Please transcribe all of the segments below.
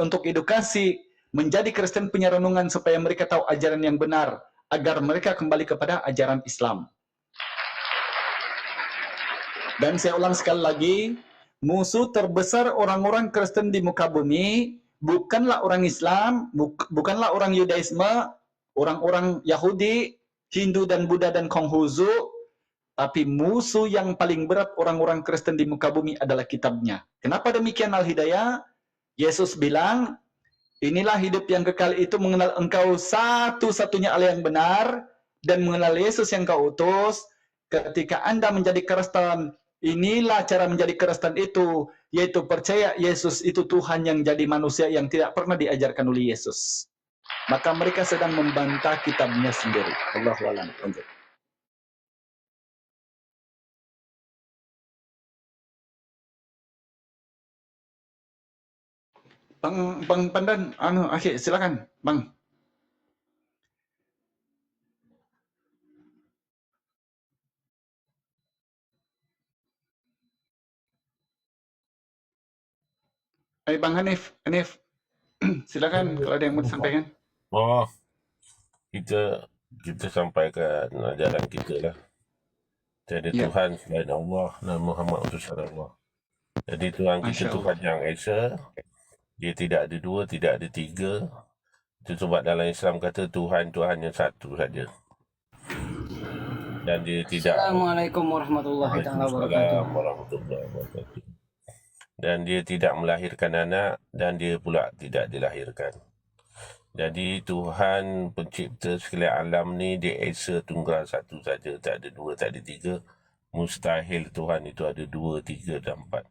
untuk edukasi, menjadi Kristen punya renungan supaya mereka tahu ajaran yang benar, agar mereka kembali kepada ajaran Islam. Dan saya ulang sekali lagi, musuh terbesar orang-orang Kristen di muka bumi bukanlah orang Islam, bukanlah orang Yudaisme, orang-orang Yahudi, Hindu dan Buddha dan Konghucu, tapi musuh yang paling berat orang-orang Kristen di muka bumi adalah kitabnya. Kenapa demikian Al-Hidayah? Yesus bilang, inilah hidup yang kekal itu mengenal engkau satu-satunya Allah yang benar dan mengenal Yesus yang kau utus. Ketika Anda menjadi Kristen, inilah cara menjadi Kristen itu, yaitu percaya Yesus itu Tuhan yang jadi manusia yang tidak pernah diajarkan oleh Yesus. Maka mereka sedang membantah kitabnya sendiri. Allahu a'lam. Bang Pandan, akhir silakan, Bang. Bang Hanif, silakan kalau ada yang mau disampaikan. Oh, kita sampaikan ajaran kita lah. Tiada Tuhan selain Allah dan Muhammad Rasulullah Allah. Jadi Tuhan kita Tuhan yang Esa. Dia tidak ada dua, tidak ada tiga. Itu sebab dalam Islam kata Tuhan yang satu saja. Dan dia tidak. Assalamualaikum warahmatullahi wabarakatuh. Dan dia tidak melahirkan anak dan dia pula tidak dilahirkan. Jadi Tuhan pencipta sekalian alam ni dia Esa tunggal satu saja, tak ada dua, tak ada tiga. Mustahil Tuhan itu ada dua, tiga dan empat.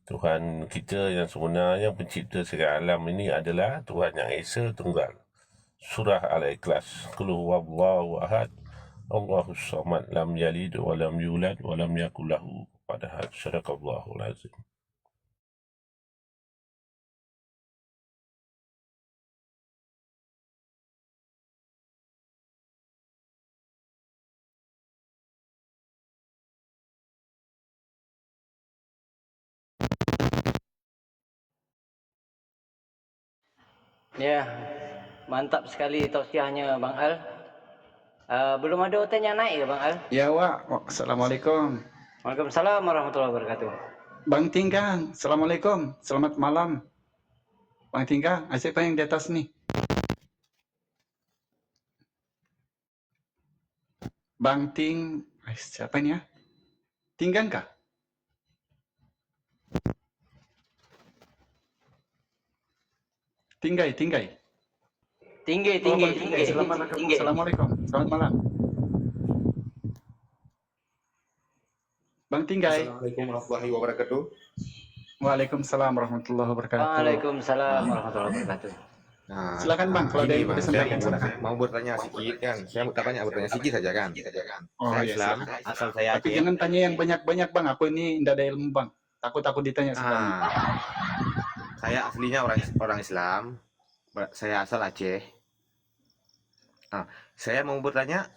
Tuhan kita yang sebenarnya pencipta sekalian alam ini adalah Tuhan yang Esa tunggal. Surah Al-Ikhlas. Qul huwallahu ahad. Allahus samad, lam yalid wa lam yulad wa lam yakul lahu kufuwan ahad. Sadaqallahul azim. Ya, mantap sekali tausiahnya Bang Al. Belum ada hotel yang naik ya Bang Al? Ya Wak, Assalamualaikum. Waalaikumsalam warahmatullahi wabarakatuh. Bang Tinggang, Assalamualaikum, selamat malam. Bang Tinggang, siapa yang di atas nih? Bang Ting, siapa ini ya? Tinggang kah? Tinggai. Tinggi. Assalamualaikum. Selamat malam. Bang Tinggai. Assalamualaikum warahmatullahi wabarakatuh. Waalaikumsalam warahmatullahi wabarakatuh. Waalaikumsalam warahmatullahi wabarakatuh. Nah, silakan Bang, kalau ada yang mau disampaikan. Saya mau bertanya sedikit kan. Saya bertanya sedikit saja kan. Oh, saya iya, Islam, asal saya Tapi jangan tanya yang banyak-banyak Bang. Aku ini tidak ada ilmu Bang. Takut ditanya sebenarnya. Saya aslinya orang Islam. Saya asal Aceh. Saya mau bertanya,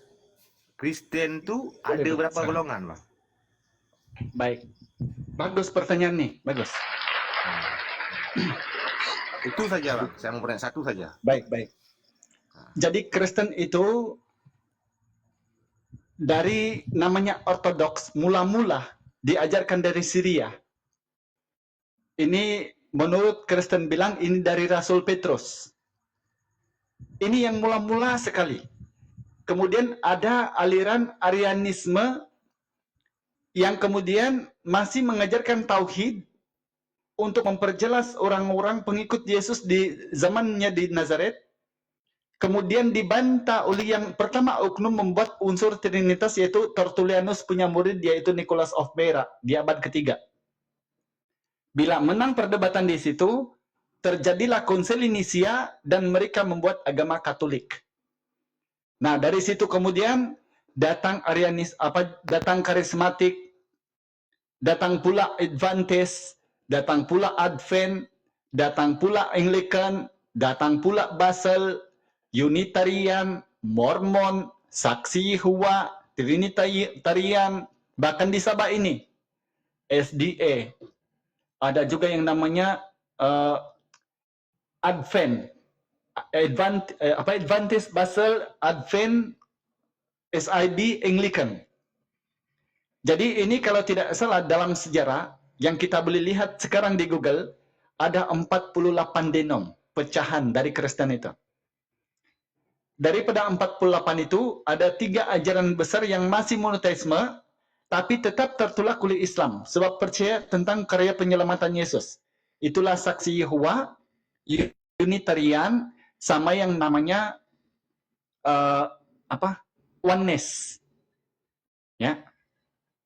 Kristen tuh ada berapa golongan, Bang? Baik. Bagus pertanyaan nih, bagus. Itu saja, Bang. Saya mau bertanya satu saja. Baik. Jadi Kristen itu dari namanya ortodoks, mula-mula diajarkan dari Syria. Ini menurut Kristen bilang ini dari Rasul Petrus. Ini yang mula-mula sekali. Kemudian ada aliran Arianisme yang kemudian masih mengajarkan tauhid untuk memperjelas orang-orang pengikut Yesus di zamannya di Nazaret. Kemudian dibantah oleh yang pertama oknum membuat unsur Trinitas, yaitu Tertullianus punya murid yaitu Nicholas of Myra di abad ketiga. Bila menang perdebatan di situ, terjadilah Konsili Nisia dan mereka membuat agama Katolik. Nah, dari situ kemudian datang datang karismatik, datang pula Adventist, datang pula Advent, datang pula Anglican, datang pula Basel, Unitarian, Mormon, Saksi Yehova, Trinitarian, bahkan di Sabah ini SDA. Ada juga yang namanya Advent, Adventist Basel Advent SIB Anglican. Jadi ini kalau tidak salah dalam sejarah yang kita boleh lihat sekarang di Google, ada 48 denom pecahan dari Kristen itu. Daripada 48 itu, ada 3 ajaran besar yang masih monoteisme, tapi tetap tertolak oleh Islam, sebab percaya tentang karya penyelamatan Yesus. Itulah Saksi Yehova, Unitarian, sama yang namanya Oneness. Ya.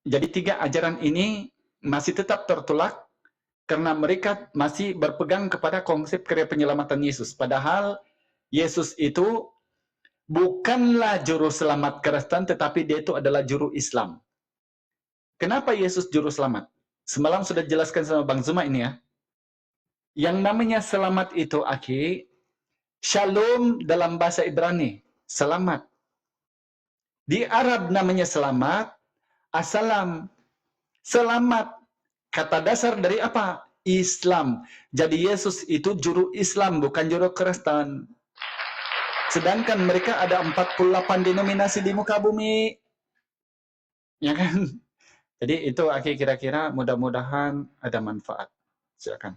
Jadi 3 ajaran ini masih tetap tertolak karena mereka masih berpegang kepada konsep karya penyelamatan Yesus. Padahal Yesus itu bukanlah juru selamat Kristen, tetapi dia itu adalah juru Islam. Kenapa Yesus juru selamat? Semalam sudah jelaskan sama Bang Zuma ini ya. Yang namanya selamat itu, Aki, Shalom dalam bahasa Ibrani, selamat. Di Arab namanya selamat, Assalam, selamat. Kata dasar dari apa? Islam. Jadi Yesus itu juru Islam, bukan juru Kristen. Sedangkan mereka ada 48 denominasi di muka bumi. Ya kan? Jadi itu Aki kira-kira mudah-mudahan ada manfaat. Silakan.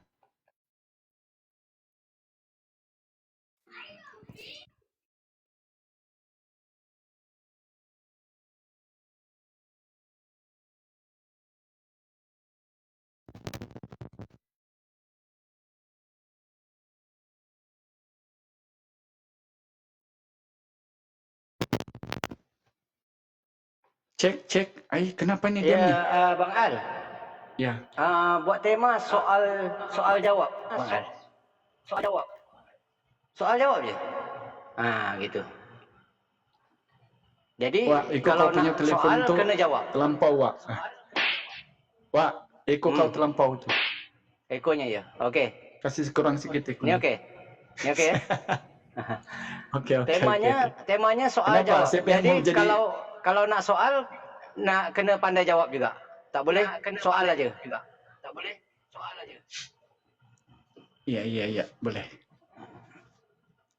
Cek. Kenapa ini diam nih? Bang Al. Ya. Buat tema soal jawab, Bang Al. Soal jawab je. Gitu. Jadi Wah, Iko kalau kau punya nak telefon soal tu kena jawab. terlampau, Wak. Wak, Iko kau terlampau tu. Ekonya ya. Okey. Kasih kurang sikit Iko. Ini okey. Ini okey ya. Okey. Temanya soal Kenapa? jawab. Siapa yang Jadi mau jadi- kalau nak soal nak kena pandai jawab juga. Tak boleh soal aja. Iya, boleh.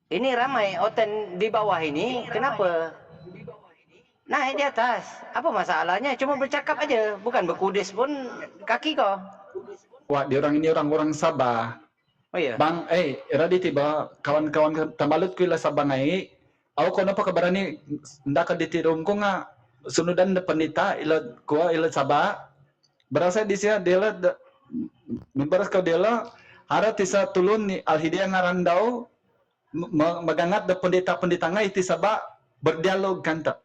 Ini ramai oten di bawah ini. Kenapa? Naik di atas. Apa masalahnya? Cuma bercakap aja. Bukan berkudis pun kaki kau. Wak, ini orang Sabah. Oh iya. Bang, radi tiba kawan-kawan tambalut ko ila Sabah ngai. Ako kono pa kabarani ndaka ditirum ko nga sunudan na panita ila Sabah. Berasa di siya dela memberas kau dela hara tisa tulun ni Al-Hidayah ngaran daw magangat da pendeta-pendeta ngai ti Sabah berdialog kanta.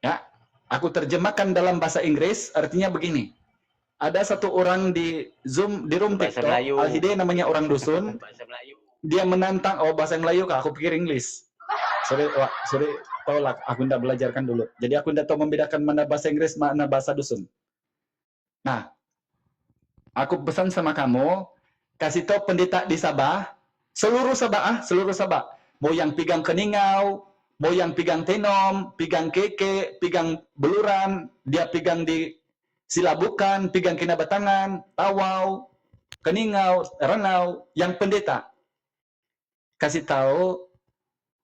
Ya, aku terjemahkan dalam bahasa Inggris, artinya begini. Ada satu orang di Zoom, di room Bahasa TikTok, Melayu. Al-Hidayah namanya orang dusun. Dia menantang, bahasa Melayu kah? Aku pikir Inggris. Sorry, tahu lah, aku tidak belajarkan dulu. Jadi aku tidak tahu membedakan mana bahasa Inggris, mana bahasa dusun. Nah, aku pesan sama kamu, kasih tahu pendeta di Sabah, seluruh Sabah. Mau yang pegang keningau, mau yang pegang tenom, pegang keke, pegang beluran, dia pegang di Silabukan, pegang kinabatangan, Tawau, Keningau, Ranau, yang pendeta. Kasih tahu,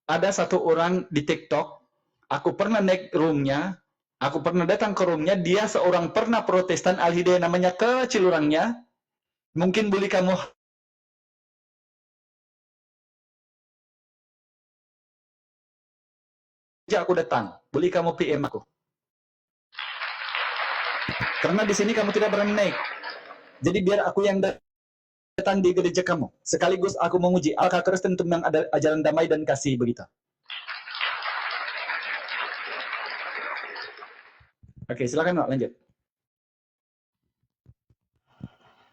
ada satu orang di TikTok, aku pernah naik roomnya, aku pernah datang ke roomnya, dia seorang pernah Protestan Al-Hidayah namanya kecil orangnya, mungkin boleh kamu aku datang, boleh kamu PM aku. Karena di sini kamu tidak berani naik. Jadi biar aku yang datang di gereja kamu. Sekaligus aku menguji Al-Ka Kristen tentang ajaran damai dan kasih begitu. Oke, silakan Pak, lanjut.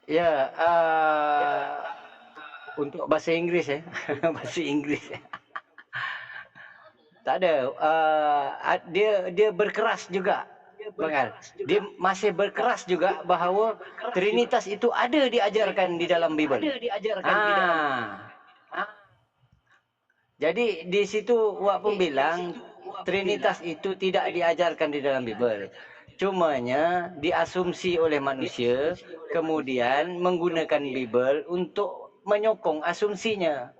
Ya, untuk bahasa Inggris ya. Bahasa Inggris. Tak ada. Dia berkeras juga. Bang Al. Dia masih berkeras juga bahawa Trinitas itu ada diajarkan di dalam Bibel. Jadi di situ Wak pun bilang Trinitas itu tidak diajarkan di dalam Bibel. Cumanya diasumsi oleh manusia, kemudian menggunakan Bibel untuk menyokong asumsinya,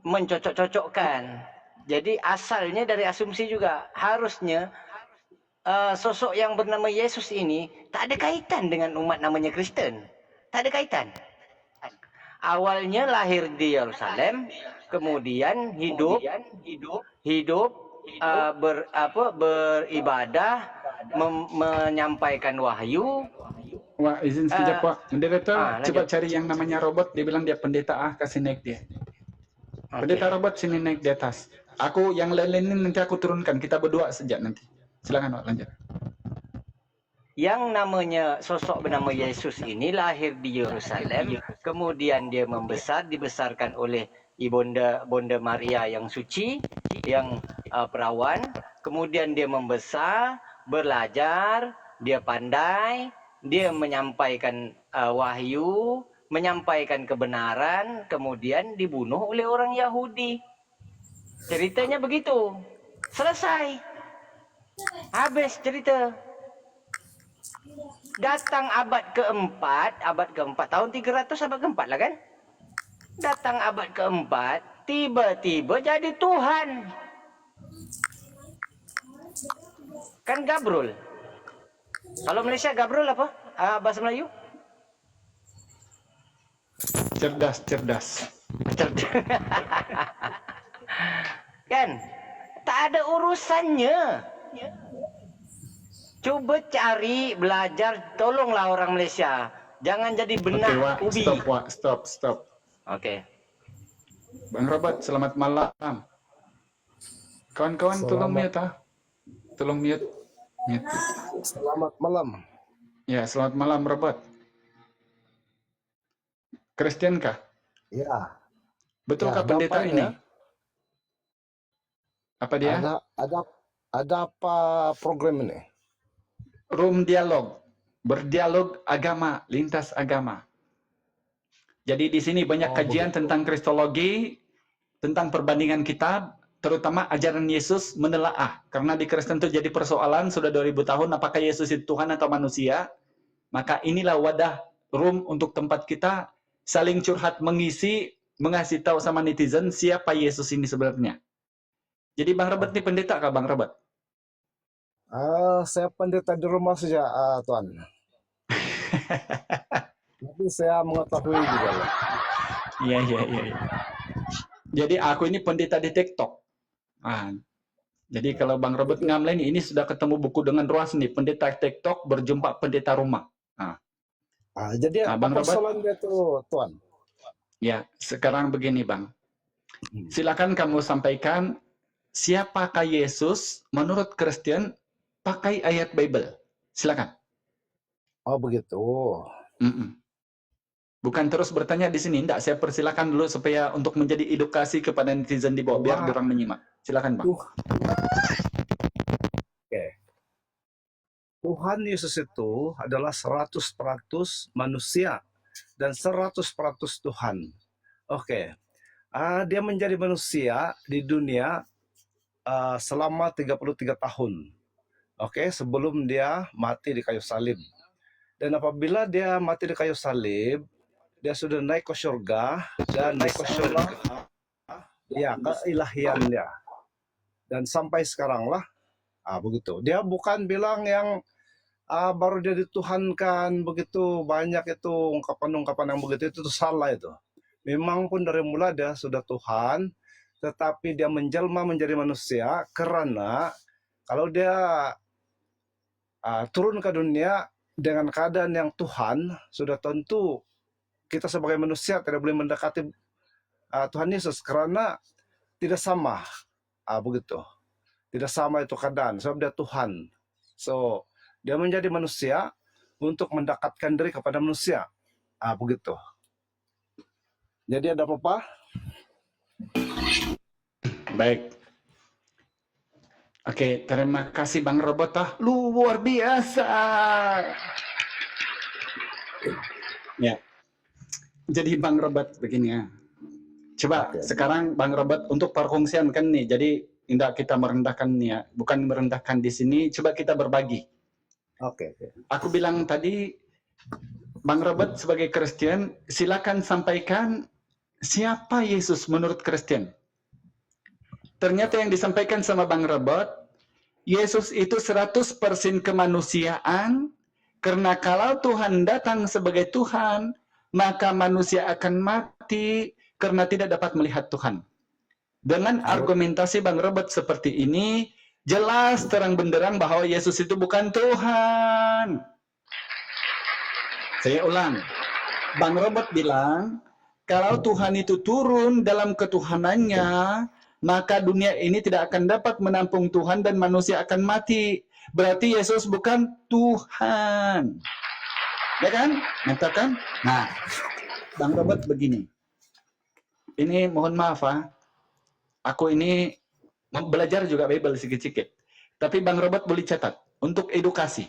mencocok-cocokkan. Jadi asalnya dari asumsi juga. Harusnya sosok yang bernama Yesus ini tak ada kaitan dengan umat namanya Kristen. Tak ada kaitan. Awalnya lahir di Yerusalem, kemudian hidup beribadah, menyampaikan wahyu. Wah, izin sekejap, Pak. Moderator, lanjut. coba cari yang namanya robot. Dia bilang dia pendeta, kasih naik dia. Pendeta robot, sini naik di atas. Aku yang lain-lain nanti aku turunkan. Kita berdua sejak nanti. Silakan, Pak, lanjut. Yang namanya sosok bernama Yesus ini lahir di Yerusalem, kemudian dia dibesarkan oleh Bonda Maria yang suci, yang perawan. Kemudian dia membesar, belajar, dia pandai, dia menyampaikan wahyu, menyampaikan kebenaran, kemudian dibunuh oleh orang Yahudi. Ceritanya begitu. Selesai. Habis cerita. Datang abad keempat, tahun 300 abad keempat lah kan? Datang abad keempat, tiba-tiba jadi Tuhan. Kan Gabrul. Kalau Malaysia Gabrul apa? Bahasa Melayu? Cerdas. Kan? Tak ada urusannya. Coba cari, belajar, tolonglah orang Malaysia. Jangan jadi benak Oke, Wak, stop. Oke. Bang Robert, selamat malam. Kawan-kawan, tolong mute, Tolong mute. Selamat malam. Ya, selamat malam, Robert. Kristen kah? Ya. Betulkah Ya, pendeta apa ini? ya? Apa dia? Ada apa program ini? Room dialog, berdialog agama, lintas agama. Jadi di sini banyak kajian tentang kristologi, tentang perbandingan kitab, terutama ajaran Yesus menelaah. Karena di Kristen itu jadi persoalan sudah 2000 tahun, apakah Yesus itu Tuhan atau manusia? Maka inilah wadah room untuk tempat kita saling curhat, mengasih tahu sama netizen siapa Yesus ini sebenarnya. Jadi Bang Robert ini pendeta kah Bang Robert? Saya pendeta di rumah saja, Tuan. Tapi saya mengetahui juga. Iya. Jadi aku ini pendeta di TikTok. Jadi kalau Bang Robert Ngamlen ini sudah ketemu buku dengan ruas nih, pendeta TikTok berjumpa pendeta rumah. Jadi Bang apa Robert? persoalan dia tuh, Tuan? Ya, sekarang begini Bang. Silakan kamu sampaikan siapakah Yesus menurut Kristen pakai ayat Bible. Silakan. Oh begitu. Bukan terus bertanya di sini, enggak. Saya persilakan dulu supaya untuk menjadi edukasi kepada netizen di bawah biar orang menyimak. Silakan Bang. Oke. Tuhan Yesus itu adalah 100% manusia dan 100% Tuhan. Oke. Dia menjadi manusia di dunia selama 33 tahun. Oke, sebelum dia mati di kayu salib. Dan apabila dia mati di kayu salib, dia sudah naik ke surga dan naik ke surga ya keilahian dia. Dan sampai sekarang lah begitu. Dia bukan bilang yang baru dia dituhankan begitu banyak itu ungkapan-ungkapan yang begitu itu salah itu. Memang pun dari mula dia sudah Tuhan, tetapi dia menjelma menjadi manusia karena kalau dia turun ke dunia dengan keadaan yang Tuhan, sudah tentu kita sebagai manusia tidak boleh mendekati Tuhan Yesus karena tidak sama begitu. Tidak sama itu keadaan sebab dia Tuhan. So, dia menjadi manusia untuk mendekatkan diri kepada manusia. Begitu. Jadi ada apa-apa? Baik. Oke, terima kasih Bang Robot. Luar biasa. Ya. Jadi Bang Robot begini ya. Coba sekarang Bang Robot untuk perkongsian kan nih. Jadi tidak kita merendahkan nih ya. Bukan merendahkan di sini. Coba kita berbagi. Oke. Aku bilang tadi Bang Robert sebagai Kristen, silakan sampaikan siapa Yesus menurut Kristen. Ternyata yang disampaikan sama Bang Robert, Yesus itu 100% kemanusiaan, karena kalau Tuhan datang sebagai Tuhan, maka manusia akan mati karena tidak dapat melihat Tuhan. Dengan argumentasi Bang Robert seperti ini, jelas terang benderang bahwa Yesus itu bukan Tuhan. Saya ulang, Bang Robert bilang, kalau Tuhan itu turun dalam ketuhanannya, maka dunia ini tidak akan dapat menampung Tuhan dan manusia akan mati. Berarti Yesus bukan Tuhan. Ya kan? Nyatakan? Nah, Bang Robert begini. Ini mohon maaf, aku ini belajar juga Bible sedikit-sedikit. Tapi Bang Robert boleh catat untuk edukasi.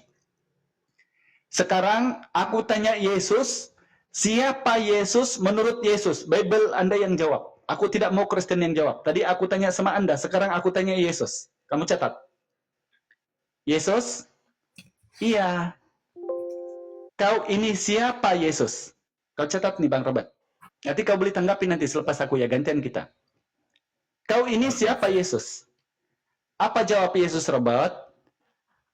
Sekarang aku tanya Yesus, siapa Yesus menurut Yesus? Bible Anda yang jawab. Aku tidak mau Kristen yang jawab. Tadi aku tanya sama Anda, sekarang aku tanya Yesus. Kamu catat. Yesus? Iya. Kau ini siapa Yesus? Kau catat nih Bang Robert. Nanti kau boleh tanggapi nanti selepas aku ya, gantian kita. Kau ini siapa Yesus? Apa jawab Yesus Robert?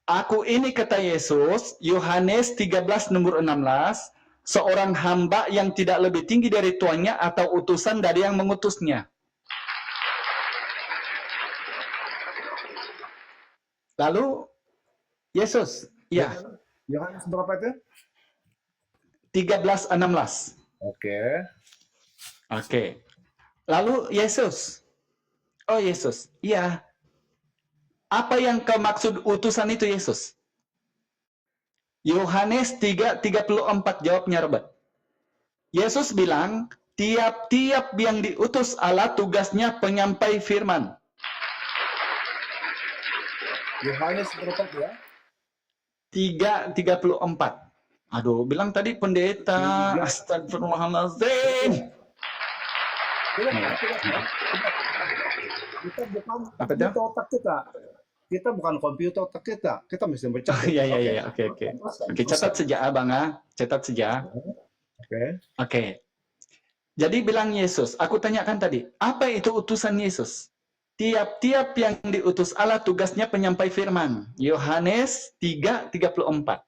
Aku ini kata Yesus, Yohanes 13 nomor 16, seorang hamba yang tidak lebih tinggi dari tuannya atau utusan dari yang mengutusnya. Lalu Yesus, ya. Yohanes berapa itu? 13:16. Oke. Oke. Lalu Yesus. Oh Yesus, iya. Apa yang kau maksud utusan itu Yesus? Yohanes 3:34 jawabnya Robert. Yesus bilang, tiap-tiap yang diutus Allah tugasnya penyampai firman. Yohanes berapa ya? 3:34. Aduh, bilang tadi pendeta. Astagfirullahaladzim. Kita bukan Apa itu? komputer otak kita. Kita bukan komputer otak kita. Kita mesti baca. Iya. Oke. Oke, catat saja, Bang. Catat saja. Oke. Jadi bilang Yesus, aku tanyakan tadi, apa itu utusan Yesus? Tiap-tiap yang diutus Allah tugasnya penyampai firman. Yohanes 3:34.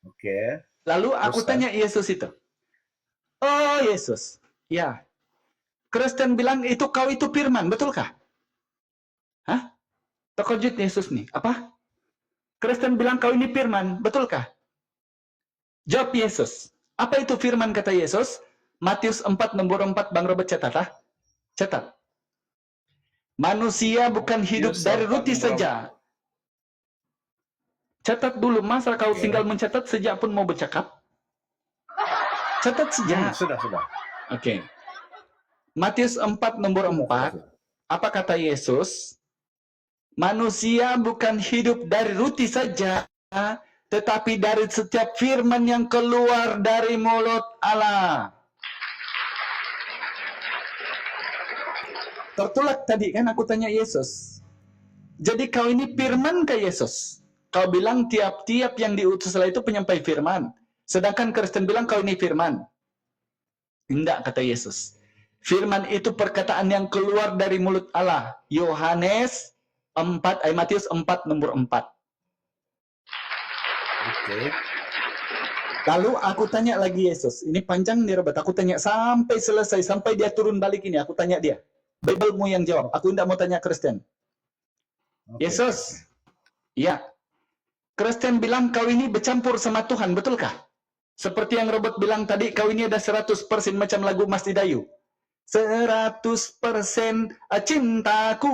Oke. Lalu aku tanya Yesus itu. Oh Yesus, ya. Kristen bilang itu kau itu firman, betulkah? Hah? Terkejut Yesus nih. Apa? Kristen bilang kau ini firman, betulkah? Jawab Yesus. Apa itu firman kata Yesus? Matius 4 nomor 4, Bang Robert catat. Catat. Manusia bukan hidup dari roti saja. Catat dulu, masa kau tinggal mencatat sejak pun mau bercakap? Catat saja. Sudah. Oke. Matius 4 nomor 4. Apa kata Yesus? Manusia bukan hidup dari roti saja, tetapi dari setiap firman yang keluar dari mulut Allah. Tertolak tadi kan aku tanya Yesus. Jadi kau ini firman ke Yesus? Kau bilang tiap-tiap yang diutus Allah itu penyampai firman. Sedangkan Kristen bilang kau ini firman. Tidak, kata Yesus. Firman itu perkataan yang keluar dari mulut Allah. Yohanes 4, Matius 4 nomor 4. Oke. Lalu aku tanya lagi Yesus. Ini panjang nih Robert. Aku tanya sampai selesai. Sampai dia turun balik ini. Aku tanya dia. Bible-mu yang jawab. Aku tidak mau tanya Kristen. Yesus. Iya. Kristen bilang kau ini bercampur sama Tuhan. Betulkah? Seperti yang Robert bilang tadi. Kau ini ada 100% macam lagu Mas Didayu. 100% cintaku,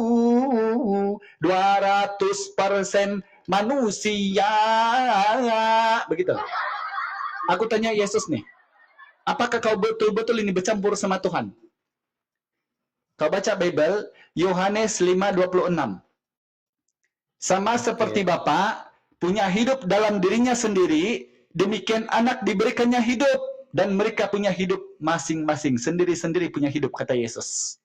200% manusia. Begitu. Aku tanya Yesus nih, apakah kau betul-betul ini bercampur sama Tuhan? Kau baca Bible, Yohanes 5:26. Sama seperti Bapa punya hidup dalam dirinya sendiri, demikian anak diberikannya hidup. Dan mereka punya hidup masing-masing. Sendiri-sendiri punya hidup, kata Yesus.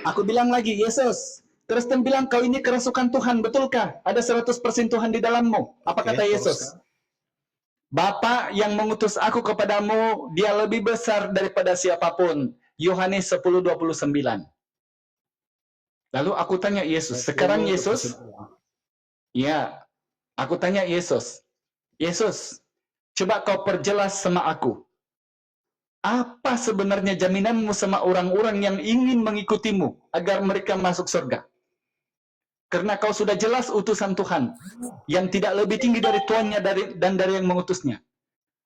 Aku bilang lagi, Yesus, Kristen bilang kau ini kerasukan Tuhan, betulkah? Ada 100% Tuhan di dalammu. Apa kata Yesus? Bapa yang mengutus aku kepadamu, dia lebih besar daripada siapapun. Yohanes 10:29. Lalu aku tanya Yesus, sekarang Yesus, ya, aku tanya Yesus, Yesus, coba kau perjelas sama aku. Apa sebenarnya jaminanmu sama orang-orang yang ingin mengikutimu agar mereka masuk surga? Karena kau sudah jelas utusan Tuhan yang tidak lebih tinggi dari tuannya dan dari yang mengutusnya.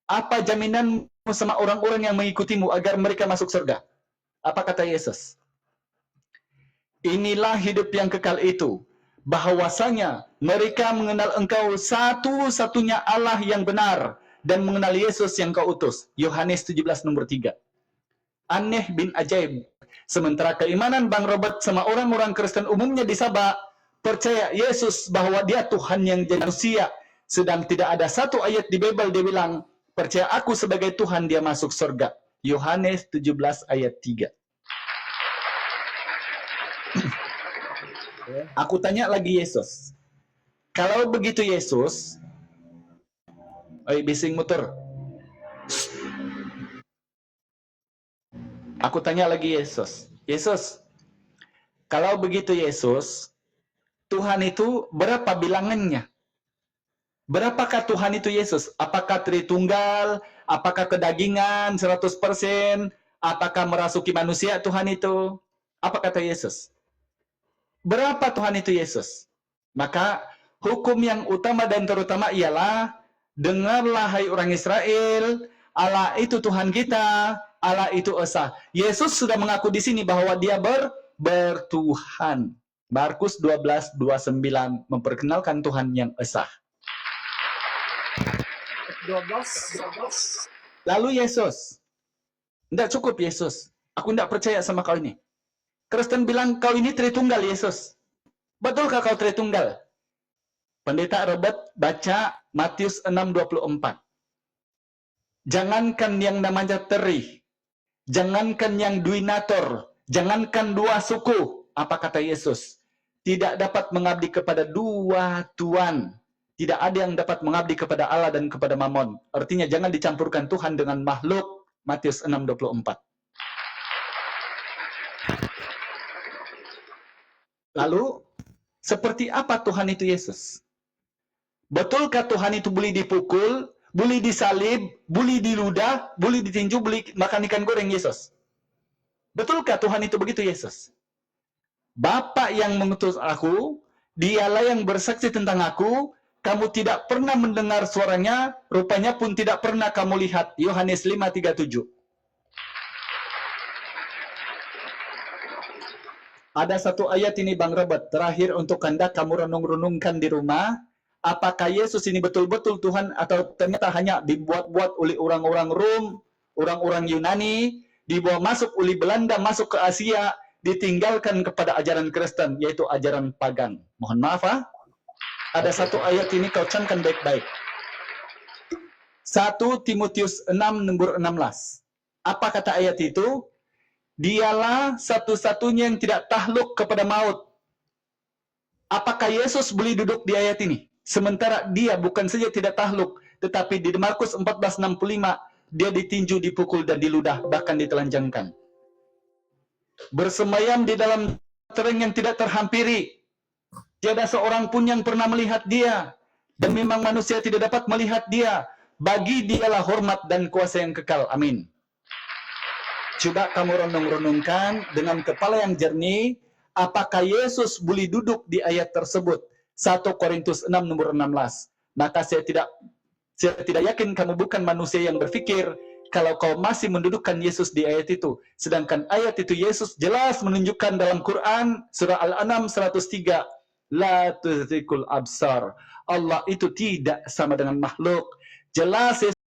Apa jaminanmu sama orang-orang yang mengikutimu agar mereka masuk surga? Apa kata Yesus? Inilah hidup yang kekal itu, bahwasanya mereka mengenal engkau satu-satunya Allah yang benar dan mengenal Yesus yang kau utus. Yohanes 17:3. Aneh bin ajaib. Sementara keimanan Bang Robert sama orang-orang Kristen umumnya di Sabah percaya Yesus bahwa dia Tuhan yang jadi manusia, sedang tidak ada satu ayat di Bible dia bilang percaya aku sebagai Tuhan dia masuk surga. Yohanes 17 ayat 3. Aku tanya lagi Yesus. Kalau begitu Yesus, bising motor. Aku tanya lagi Yesus. Yesus, kalau begitu Yesus, Tuhan itu berapa bilangannya? Berapakah Tuhan itu Yesus? Apakah Tritunggal? Apakah kedagingan 100%? Apakah merasuki manusia Tuhan itu? Apa kata Yesus? Berapa Tuhan itu Yesus? Maka hukum yang utama dan terutama ialah, dengarlah hai orang Israel, Allah itu Tuhan kita, Allah itu esa. Yesus sudah mengaku di sini bahwa dia bertuhan. Markus 12:29 memperkenalkan Tuhan yang esa. 12. Lalu Yesus, tidak cukup Yesus. Aku tidak percaya sama kau ini. Kristen bilang kau ini Tritunggal Yesus. Betulkah kau Tritunggal? Pendeta Robert baca Matius 6:24. Jangankan yang namanya teri, jangankan yang duinator, jangankan dua suku. Apa kata Yesus? Tidak dapat mengabdi kepada dua tuan. Tidak ada yang dapat mengabdi kepada Allah dan kepada Mammon. Artinya jangan dicampurkan Tuhan dengan makhluk. Matius 6:24. Lalu, seperti apa Tuhan itu Yesus? Betulkah Tuhan itu boleh dipukul, boleh disalib, boleh diludah, boleh ditinju, boleh makan ikan goreng Yesus? Betulkah Tuhan itu begitu Yesus? Bapa yang mengutus aku, dialah yang bersaksi tentang aku, kamu tidak pernah mendengar suaranya, rupanya pun tidak pernah kamu lihat. Yohanes 5:37. Ada satu ayat ini Bang Robert, terakhir untuk Anda kamu renung-renungkan di rumah. Apakah Yesus ini betul-betul Tuhan atau ternyata hanya dibuat-buat oleh orang-orang Rom, orang-orang Yunani, dibawa masuk oleh Belanda, masuk ke Asia, ditinggalkan kepada ajaran Kristen, yaitu ajaran pagan. Mohon maaf, ada satu ayat ini kau camkan baik-baik. 1 Timotius 6:16. Apa kata ayat itu? Dialah satu-satunya yang tidak takluk kepada maut. Apakah Yesus boleh duduk di ayat ini? Sementara dia bukan saja tidak takluk, tetapi di Markus 14:65 dia ditinju, dipukul dan diludah, bahkan ditelanjangkan. Bersemayam di dalam terang yang tidak terhampiri. Tiada seorang pun yang pernah melihat dia, dan memang manusia tidak dapat melihat dia. Bagi dialah hormat dan kuasa yang kekal. Amin. Coba kamu renung-renungkan dengan kepala yang jernih, apakah Yesus boleh duduk di ayat tersebut? 1 Korintus 6:16. Maka saya tidak yakin kamu bukan manusia yang berpikir kalau kau masih mendudukkan Yesus di ayat itu. Sedangkan ayat itu Yesus jelas menunjukkan dalam Quran surah Al-An'am 103, la tudrikul absar. Allah itu tidak sama dengan makhluk. Jelas